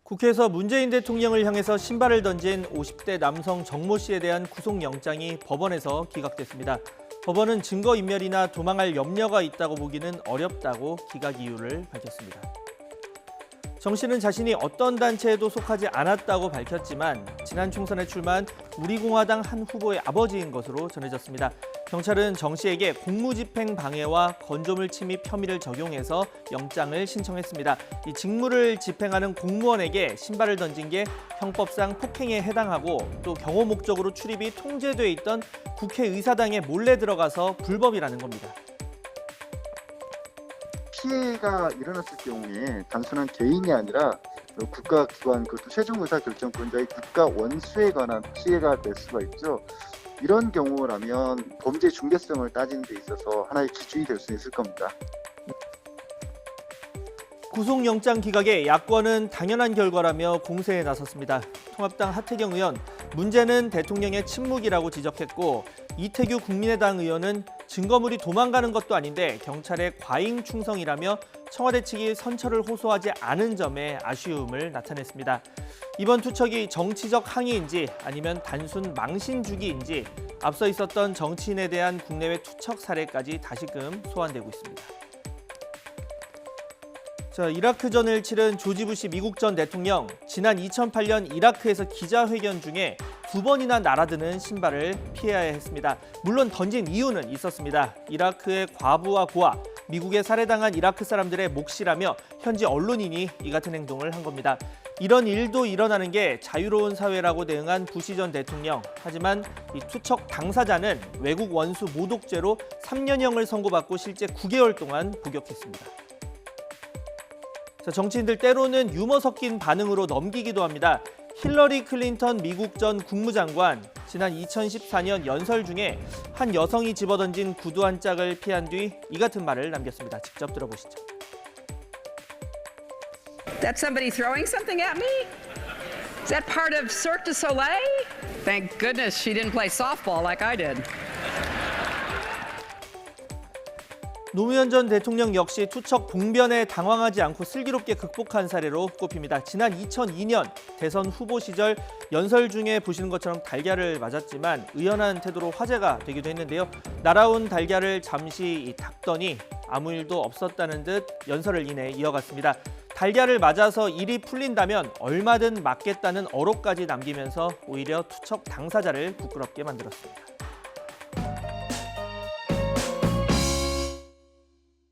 국회에서 문재인 대통령을 향해서 신발을 던진 50대 남성 정모 씨에 대한 구속영장이 법원에서 기각됐습니다. 법원은 증거인멸이나 도망할 염려가 있다고 보기는 어렵다고 기각 이유를 밝혔습니다. 정 씨는 자신이 어떤 단체에도 속하지 않았다고 밝혔지만 지난 총선에 출마한 우리공화당 한 후보의 아버지인 것으로 전해졌습니다. 경찰은 정 씨에게 공무집행 방해와 건조물 침입 혐의를 적용해서 영장을 신청했습니다. 이 직무를 집행하는 공무원에게 신발을 던진 게 형법상 폭행에 해당하고 또 경호 목적으로 출입이 통제돼 있던 국회의사당에 몰래 들어가서 불법이라는 겁니다. 피해가 일어났을 경우에 단순한 개인이 아니라 국가기관, 그것도 최종 의사결정권자의 국가 원수에 관한 피해가 될 수가 있죠. 이런 경우라면 범죄 중대성을 따지는 데 있어서 하나의 기준이 될 수 있을 겁니다. 구속영장 기각에 야권은 당연한 결과라며 공세에 나섰습니다. 통합당 하태경 의원, 문제는 대통령의 침묵이라고 지적했고 이태규 국민의당 의원은 증거물이 도망가는 것도 아닌데 경찰의 과잉 충성이라며 청와대 측이 선처를 호소하지 않은 점에 아쉬움을 나타냈습니다. 이번 투척이 정치적 항의인지 아니면 단순 망신주기인지 앞서 있었던 정치인에 대한 국내외 투척 사례까지 다시금 소환되고 있습니다. 이라크전을 치른 조지 부시 미국 전 대통령, 지난 2008년 이라크에서 기자회견 중에 2번이나 날아드는 신발을 피해야 했습니다. 물론 던진 이유는 있었습니다. 이라크의 과부와 고아, 미국에 살해당한 이라크 사람들의 몫이라며 현지 언론인이 이 같은 행동을 한 겁니다. 이런 일도 일어나는 게 자유로운 사회라고 대응한 부시 전 대통령. 하지만 이 투척 당사자는 외국 원수 모독죄로 3년형을 선고받고 실제 9개월 동안 복역했습니다. 정치인들 때로는 유머 섞인 반응으로 넘기기도 합니다. 힐러리 클린턴 미국 전 국무장관, 지난 2014년 연설 중에 한 여성이 집어던진 구두 한 짝을 피한 뒤 이 같은 말을 남겼습니다. 직접 들어보시죠. That's somebody throwing something at me? Is that part of Cirque du Soleil? Thank goodness she didn't play softball like I did. 노무현 전 대통령 역시 투척 봉변에 당황하지 않고 슬기롭게 극복한 사례로 꼽힙니다. 지난 2002년 대선 후보 시절 연설 중에 보시는 것처럼 달걀을 맞았지만 의연한 태도로 화제가 되기도 했는데요. 날아온 달걀을 잠시 닦더니 아무 일도 없었다는 듯 연설을 이어갔습니다. 달걀을 맞아서 일이 풀린다면 얼마든 맞겠다는 어록까지 남기면서 오히려 투척 당사자를 부끄럽게 만들었습니다.